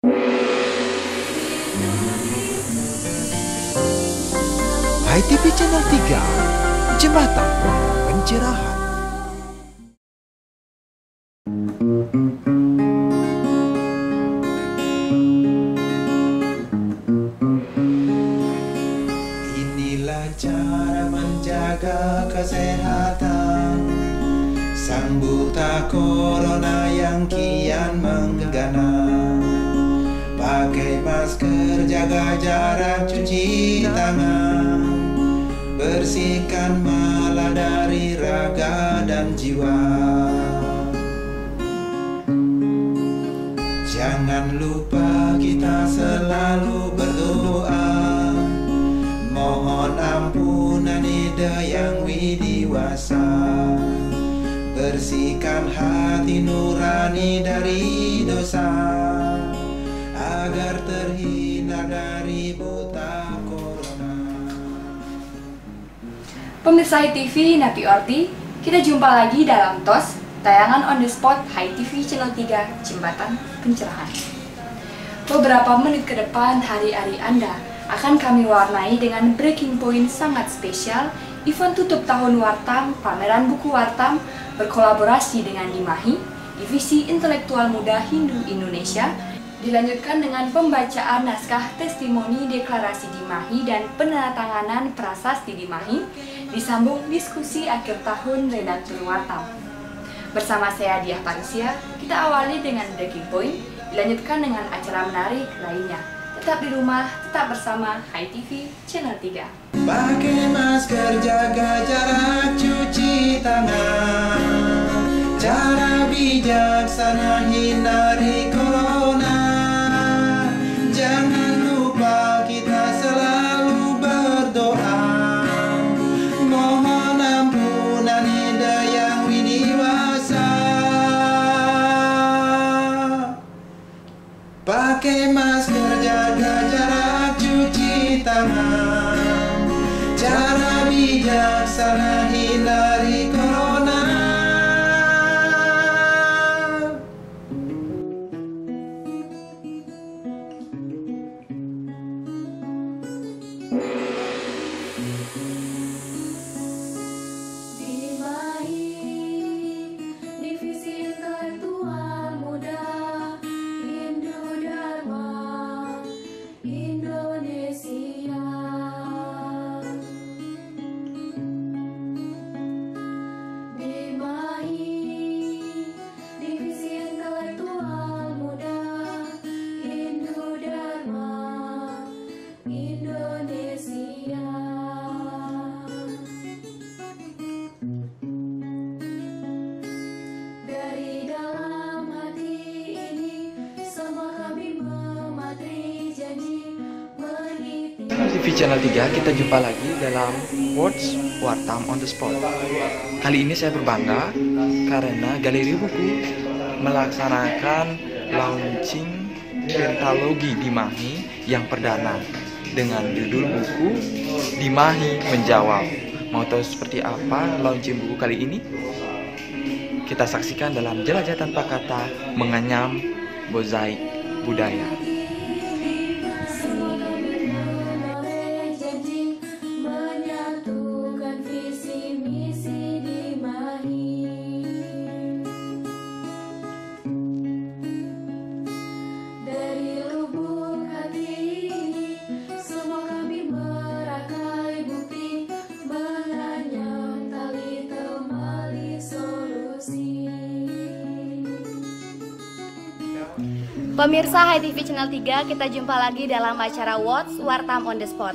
HiTV Channel 3, Jembatan Pencerahan. Inilah cara menjaga kesehatan, sambuta corona yang kian menggana. Pakai masker, jaga jarak, cuci tangan, bersihkan mala dari raga dan jiwa. Jangan lupa kita selalu berdoa, mohon ampunan ida yang widiwasa. Bersihkan hati nurani dari dosa, agar terhindar dari buta corona. Pemirsa HiTV Napi Orti, kita jumpa lagi dalam TOS, tayangan on the spot HiTV Channel 3, Jembatan Pencerahan. Beberapa menit ke depan hari-hari Anda akan kami warnai dengan breaking point sangat spesial, event tutup tahun Wartam, pameran buku Wartam, berkolaborasi dengan Dimahi, Divisi Intelektual Muda Hindu Indonesia, dilanjutkan dengan pembacaan naskah testimoni deklarasi Dimahi dan penandatanganan prasasti Dimahi, disambung diskusi akhir tahun redaktur Wartam. Bersama saya Diah Parisia, kita awali dengan breaking point, dilanjutkan dengan acara menarik lainnya. Tetap di rumah, tetap bersama HiTV Channel 3. Pakai masker, jaga jarak, cuci tangan, cara bijaksana hindari corona. Jangan lupa kita selalu berdoa, mohon ampunan ida yang widiwasa. Pakai masker, jaga jarak, cuci tangan, cara bijaksana hindari corona. Divisi Intelektual Muda Hindu Dharma Indonesia. Dimahi, Divisi Intelektual Muda Hindu Dharma Indonesia. Dari dalam hati ini semua kami mematri janji meniti. TV Channel 3, kita jumpa lagi dalam Words Wartam on the Spot. Kali ini saya berbangga karena Galeri Buku melaksanakan launching pentalogi Dimahi yang perdana dengan judul buku Dimahi Menjawab. Mau tahu seperti apa launching buku kali ini? Kita saksikan dalam Jelajah Tanpa Kata Menganyam Mozaik Budaya. Semua kami menoreh janji menyatukan visi misi Dimahi. Dari lubuk hati ini semua kami merakai bukti, menganyam tali temali solusi. Pemirsa HiTV Channel 3, kita jumpa lagi dalam acara What's Wartam on the Spot.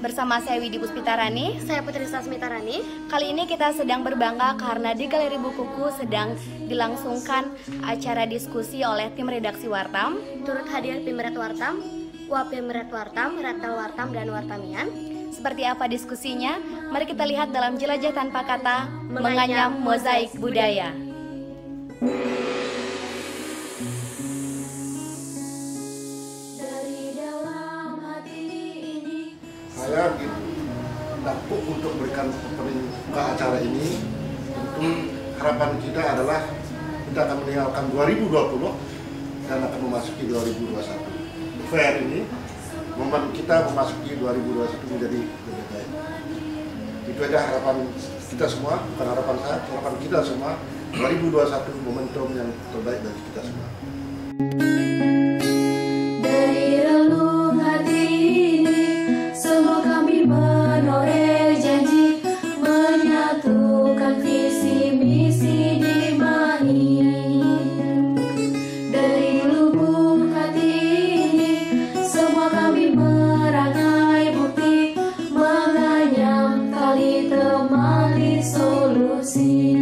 Bersama saya Widi Puspitarani, Saya Putri Sasmitarani. kali ini kita sedang berbangga karena di Galeri Bukuku sedang dilangsungkan acara diskusi oleh tim redaksi Wartam. Turut hadir Pimret Wartam, Wapimret Wartam, Retel Wartam, dan Wartamian. Seperti apa diskusinya? Mari kita lihat dalam Jelajah Tanpa Kata Menganyam Mozaik Budaya. Dari dalam hati ini Saya takut untuk berikan ke acara ini. Tentu harapan kita adalah kita akan meninggalkan 2020 dan akan memasuki 2021. Fair ini membantu kita memasuki 2021 menjadi lebih baik. Itu aja harapan kita semua, bukan harapan saya, harapan kita semua. 2021 momentum yang terbaik bagi kita semua. Dari relung hati ini, semua kami menoreh janji menyatukan visi misi di Mahi. Dari lubuk hati ini, semua kami merangkai bukti menganyam tali temali solusi.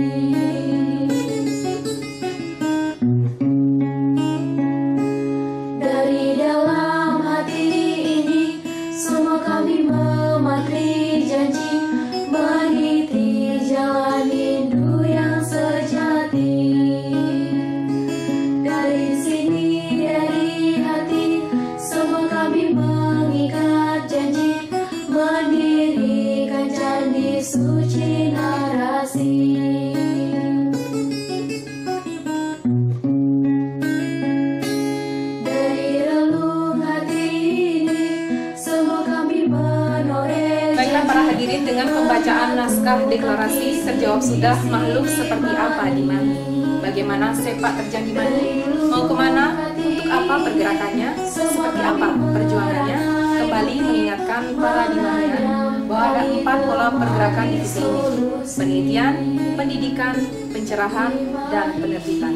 Suci narasi. Dari relung hati ini, semua kami menoreh. Baiklah para hadirin, dengan pembacaan naskah deklarasi terjawab sudah makhluk seperti apa di Mahi, bagaimana sepak terjang di Mahi, mau kemana, untuk apa pergerakannya, seperti apa perjuangannya, kembali mengingatkan para dimanian bahwa ada 4 pola pergerakan di titik ini: penelitian, pendidikan, pencerahan, dan penerbitan.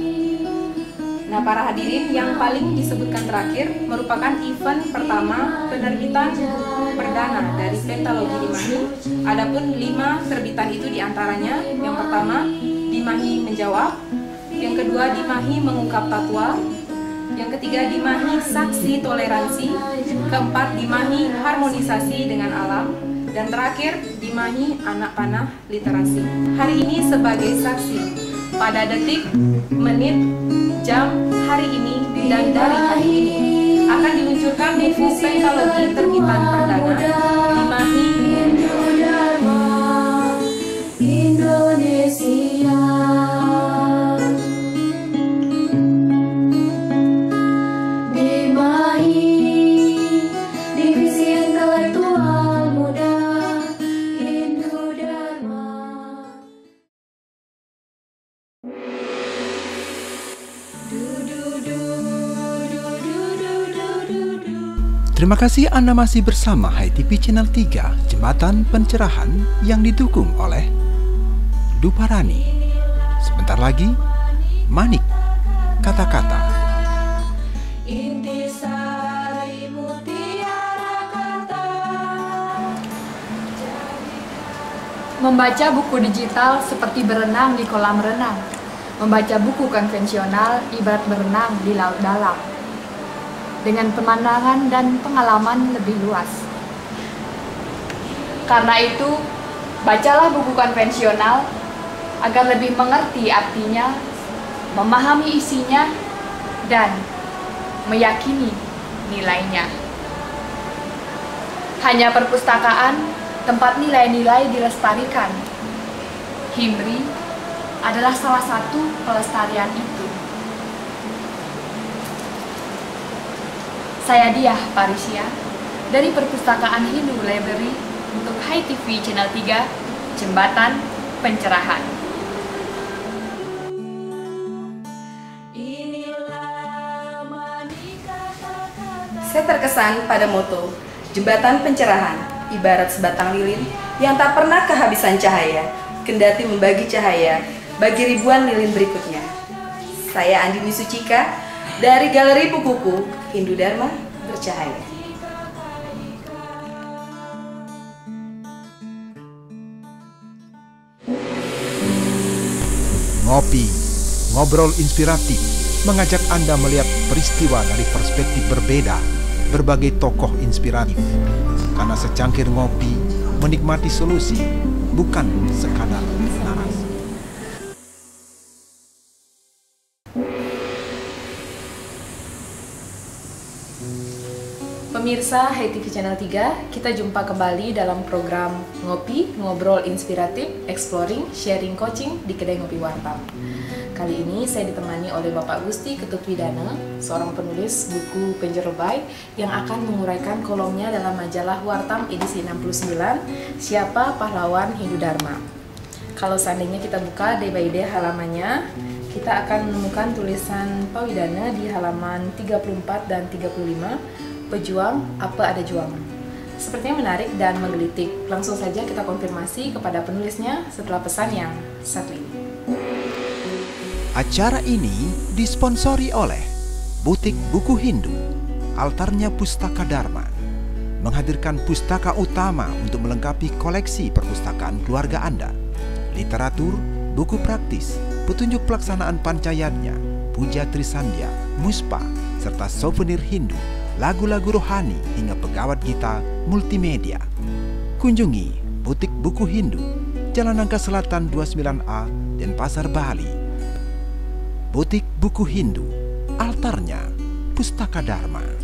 Nah, para hadirin, yang paling disebutkan terakhir merupakan event pertama penerbitan buku perdana dari Pentalogi di Mahi. Adapun 5 terbitan itu diantaranya: yang pertama, Di Mahi Menjawab; yang kedua, Di Mahi Mengungkap Fatwa; yang ketiga, Di Mahi Saksi Toleransi; keempat, Di Mahi Harmonisasi dengan Alam; dan terakhir, Di Mahi Anak Panah Literasi. Hari ini sebagai saksi, pada detik, menit, jam, hari ini, dan dari hari ini akan diluncurkan buku Pentalogi terbitan perdana Di Mahi Dharma Indonesia. Di Mahi Divisi Intelektual Muda Hindu Dharma. Terima kasih Anda masih bersama HiTV Channel 3, Jembatan Pencerahan, yang didukung oleh Duparani. Sebentar lagi, Manik, Kata-Kata. Intisari mutiara kata. Membaca buku digital seperti berenang di kolam renang. Membaca buku konvensional ibarat berenang di laut dalam, dengan pemandangan dan pengalaman lebih luas. Karena itu, bacalah buku konvensional agar lebih mengerti artinya, memahami isinya, dan meyakini nilainya. Hanya perpustakaan tempat nilai-nilai dilestarikan. Himri adalah salah satu pelestarian itu. Saya Diah Parisia dari Perpustakaan Hindu Library untuk HiTV Channel 3, Jembatan Pencerahan. Saya terkesan pada moto Jembatan Pencerahan, ibarat sebatang lilin yang tak pernah kehabisan cahaya, kendati membagi cahaya bagi ribuan lilin berikutnya. Saya Andini Sucika dari Galeri Bukuku Hindu Dharma Bercahaya. Ngopi, ngobrol inspiratif, mengajak Anda melihat peristiwa dari perspektif berbeda, berbagai tokoh inspiratif. Karena secangkir ngopi, menikmati solusi, bukan sekadar narasi. Pemirsa HiTV Channel 3, kita jumpa kembali dalam program Ngopi, Ngobrol Inspiratif, Exploring, Sharing, Coaching di Kedai Ngopi Wartam. Kali ini saya ditemani oleh Bapak Gusti Ketutwidana, seorang penulis buku Penjerobay yang akan menguraikan kolomnya dalam majalah Wartam edisi 69, Siapa Pahlawan Hindu Dharma. Kalau seandainya kita buka day by day halamannya, kita akan menemukan tulisan Pak Widana di halaman 34 dan 35, Pejuang Apa Ada Juang. Sepertinya menarik dan menggelitik. Langsung saja kita konfirmasi kepada penulisnya setelah pesan yang satu ini. Acara ini disponsori oleh Butik Buku Hindu, Altarnya Pustaka Dharma, menghadirkan pustaka utama untuk melengkapi koleksi perpustakaan keluarga Anda, literatur, buku praktis, petunjuk pelaksanaan pancayanya, puja Trisandya, muspa, serta souvenir Hindu, lagu-lagu rohani hingga pegawat gita multimedia. Kunjungi Butik Buku Hindu, Jalan Nangka Selatan 29A, Denpasar, Bali. Butik Buku Hindu, Altarnya Pustaka Dharma. Pak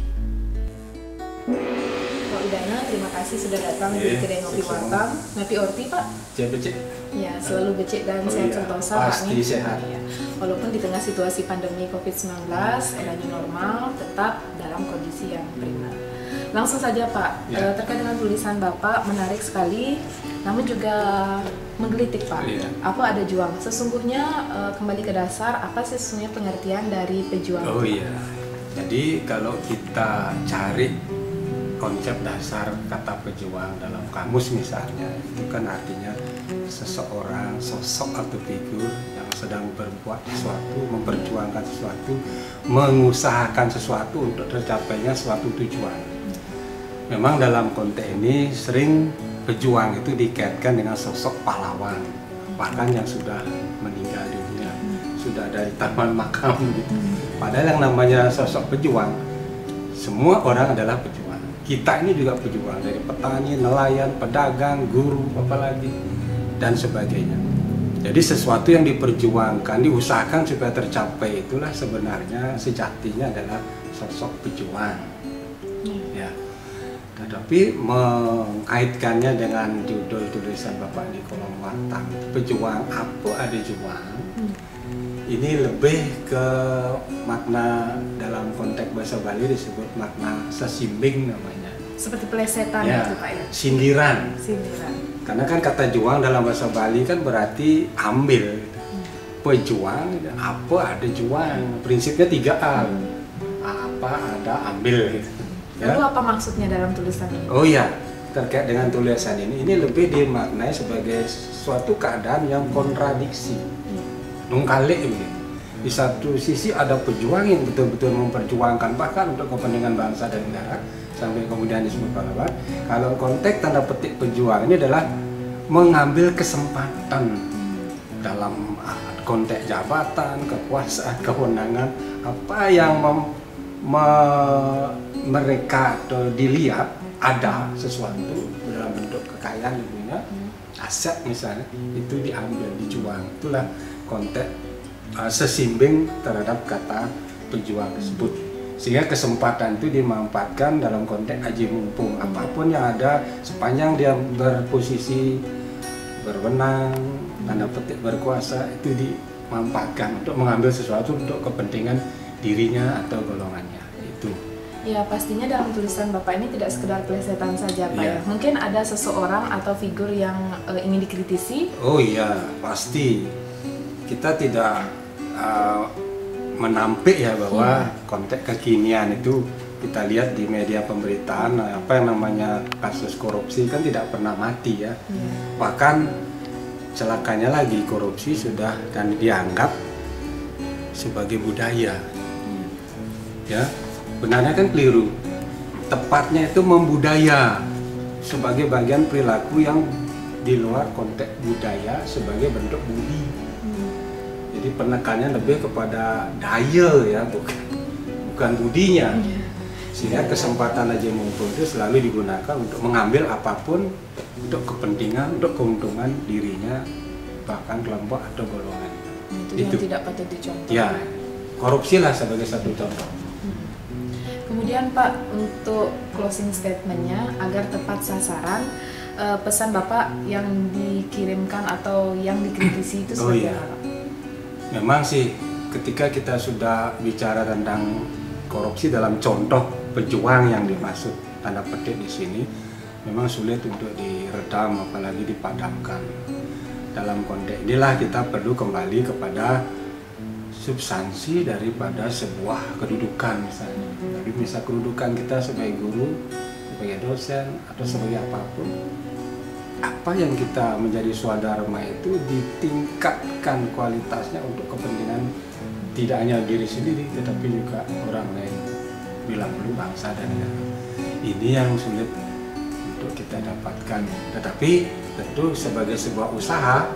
Widana, terima kasih sudah datang di kedai ngopi Wartam. Ngopi Orti, Pak? Saya becek. Ya, selalu becek dan sehat sentosa, Pak. Pasti sehat. Ya. Walaupun di tengah situasi pandemi COVID-19, era new normal, tetap dalam kondisi yang prima. Langsung saja, Pak, terkait dengan tulisan Bapak menarik sekali, namun juga menggelitik, Pak. Apa ada juang? Sesungguhnya kembali ke dasar, apa sih sesungguhnya pengertian dari pejuang? Oh iya, jadi kalau kita cari konsep dasar kata pejuang dalam kamus misalnya, itu kan artinya seseorang, sosok atau figur yang sedang berbuat sesuatu, memperjuangkan sesuatu, mengusahakan sesuatu untuk tercapainya suatu tujuan. Memang dalam konteks ini sering pejuang itu dikaitkan dengan sosok pahlawan, bahkan yang sudah meninggal dunia, sudah ada di taman makam gitu. Padahal yang namanya sosok pejuang, semua orang adalah pejuang. Kita ini juga pejuang, dari petani, nelayan, pedagang, guru, apalagi, dan sebagainya. Jadi sesuatu yang diperjuangkan, diusahakan supaya tercapai, itulah sebenarnya sejatinya adalah sosok pejuang. Ya. Tetapi mengkaitkannya dengan judul tulisan Bapak di kolom Wartam, Pejuang Apa Ada Juang, ini lebih ke makna dalam konteks bahasa Bali disebut makna sesimbing namanya. Seperti pelesetan ya, itu, Pak, ya? Sindiran. Sindiran. Karena kan kata juang dalam bahasa Bali kan berarti ambil. Pejuang, apa ada juang. Prinsipnya 3A. Apa ada ambil gitu. Ya. Lalu apa maksudnya dalam tulisan ini? Oh iya, terkait dengan tulisan ini lebih dimaknai sebagai suatu keadaan yang kontradiksi, nungkalik gitu. Di satu sisi ada pejuang yang betul-betul memperjuangkan bahkan untuk kepentingan bangsa dan negara sampai kemudian disebut pahlawan. Kalau konteks tanda petik pejuang ini adalah mengambil kesempatan dalam konteks jabatan, kekuasaan, kewenangan, apa yang mereka atau dilihat ada sesuatu dalam bentuk kekayaan ibunya, aset misalnya, itu diambil, dijuang. Itulah konteks sesimbing terhadap kata pejuang tersebut. Sehingga kesempatan itu dimanfaatkan dalam konteks aji mumpung. Apapun yang ada sepanjang dia berposisi berwenang, tanda petik berkuasa, itu dimanfaatkan untuk mengambil sesuatu untuk kepentingan dirinya atau golongannya. Itu. Ya, pastinya dalam tulisan Bapak ini tidak sekedar pelesetan saja, Pak. Ya. Mungkin ada seseorang atau figur yang ingin dikritisi. Oh iya, pasti. Kita tidak menampik ya bahwa konteks kekinian itu kita lihat di media pemberitaan, apa yang namanya kasus korupsi kan tidak pernah mati ya. Bahkan celakanya lagi, korupsi sudah dan dianggap sebagai budaya. Ya, benarnya kan keliru. Tepatnya itu membudaya sebagai bagian perilaku yang di luar konteks budaya sebagai bentuk budi. Jadi penekannya lebih kepada daya ya, bukan budinya. Sehingga kesempatan aja mumpung itu selalu digunakan untuk mengambil apapun untuk kepentingan, untuk keuntungan dirinya, bahkan kelompok atau golongan. Itu yang tidak patut dicontoh. Ya, korupsi lah sebagai satu contoh. Kemudian Pak, untuk closing statementnya agar tepat sasaran, pesan Bapak yang dikirimkan atau yang dikritisi itu seperti apa? Memang sih ketika kita sudah bicara tentang korupsi dalam contoh pejuang yang dimaksud tanda petik di sini, memang sulit untuk diredam apalagi dipadamkan. Dalam konteks inilah kita perlu kembali kepada substansi daripada sebuah kedudukan misalnya. Tapi misal kedudukan kita sebagai guru, sebagai dosen atau sebagai apapun, apa yang kita menjadi swadharma itu ditingkatkan kualitasnya untuk kepentingan tidak hanya diri sendiri tetapi juga orang lain, bilang dulu bangsa dan negara. Ini yang sulit untuk kita dapatkan. Tetapi tentu sebagai sebuah usaha,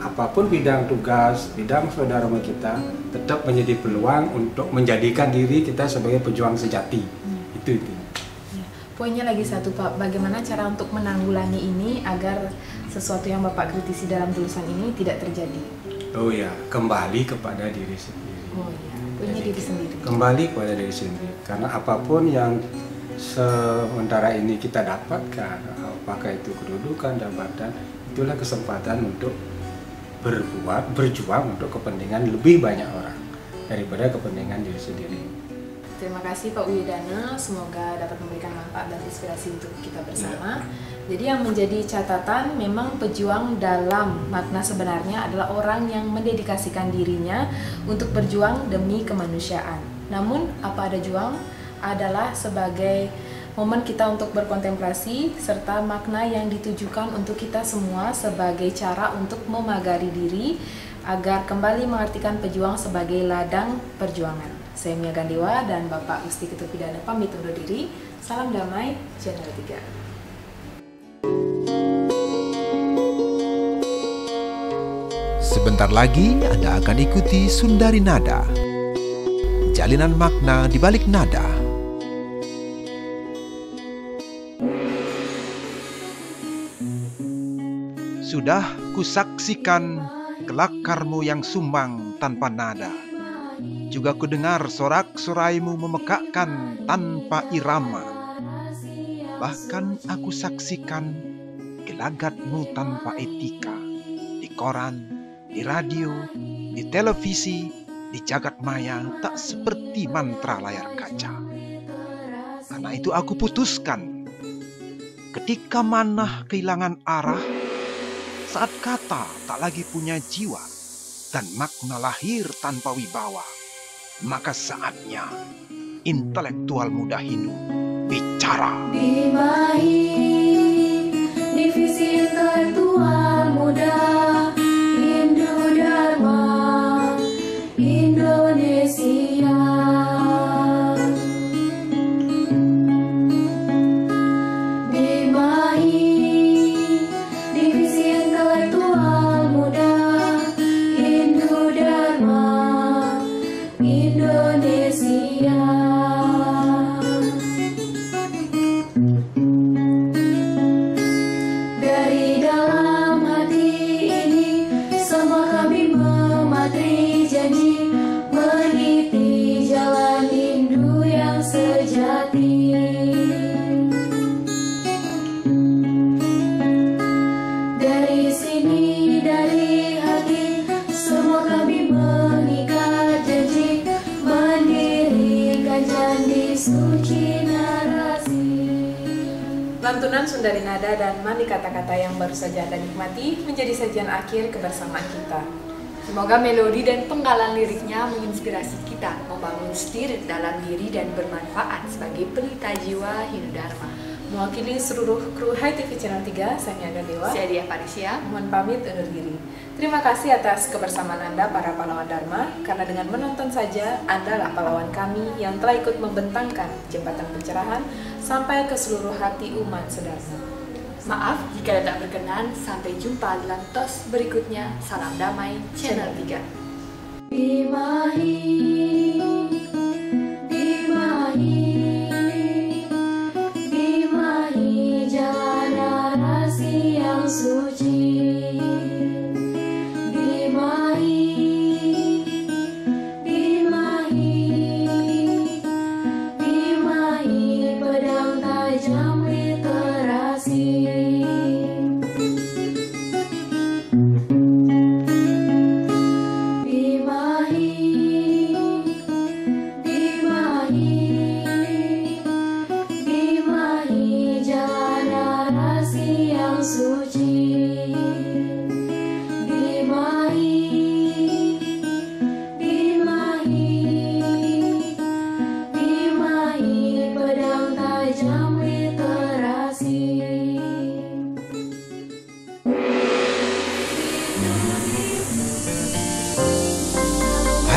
apapun bidang tugas, bidang swadharma kita tetap menjadi peluang untuk menjadikan diri kita sebagai pejuang sejati. Itu. Poinnya lagi satu Pak, bagaimana cara untuk menanggulangi ini agar sesuatu yang Bapak kritisi dalam tulisan ini tidak terjadi? Oh ya, kembali kepada diri sendiri. Oh iya, poinnya diri sendiri. Kembali kepada diri sendiri, karena apapun yang sementara ini kita dapatkan, apakah itu kedudukan, jabatan, itulah kesempatan untuk berjuang untuk kepentingan lebih banyak orang daripada kepentingan diri sendiri. Terima kasih Pak Widana, semoga dapat memberikan manfaat dan inspirasi untuk kita bersama. Jadi yang menjadi catatan, memang pejuang dalam makna sebenarnya adalah orang yang mendedikasikan dirinya untuk berjuang demi kemanusiaan. Namun apa ada juang adalah sebagai momen kita untuk berkontemplasi serta makna yang ditujukan untuk kita semua sebagai cara untuk memagari diri agar kembali mengartikan pejuang sebagai ladang perjuangan. Saya Mia Gandewa dan Bapak Gusti Ketut Pidana pamit undur diri. Salam damai, Channel 3. Sebentar lagi Anda akan ikuti Sundari Nada, jalinan makna di balik nada. Sudah kusaksikan kelakarmu yang sumbang tanpa nada. Juga kudengar sorak-soraimu memekakkan tanpa irama. Bahkan aku saksikan gelagatmu tanpa etika. Di koran, di radio, di televisi, di jagat maya tak seperti mantra layar kaca. Karena itu aku putuskan, ketika manah kehilangan arah, saat kata tak lagi punya jiwa, dan makna lahir tanpa wibawa, maka saatnya intelektual muda Hindu bicara. Divisi intelektual muda Hindu Dharma Indonesia. Divisi intelektual muda Hindu Dharma Indonesia. Dari dalam hati ini semua kami mematri janji meniti jalan Hindu yang sejati. Dari sini, dari hati, semua kami mengikat janji mendirikan candi suci narasi. Lantunan Sundari Nada dan mani kata-kata yang baru saja Anda nikmati menjadi sajian akhir kebersamaan kita. Semoga melodi dan penggalan liriknya menginspirasi kita membangun spirit dalam diri dan bermanfaat sebagai pelita jiwa Hindu Dharma. Mewakili seluruh kru Hai TV Channel 3, saya Mia Gandewa. Saya Dia Parisya. Mohon pamit undur diri. Terima kasih atas kebersamaan Anda para pahlawan Dharma, karena dengan menonton saja Anda lah pahlawan kami yang telah ikut membentangkan jembatan pencerahan sampai ke seluruh hati umat sedharma. Maaf jika tidak berkenan, sampai jumpa dalam tos berikutnya. Salam damai, Channel 3. Bimahi jalan narasi yang suci. Bimahi pedang tajam literasi. Bimahi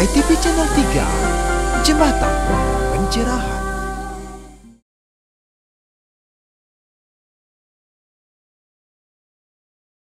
HiTV Channel 3, Jembatan Pencerahan.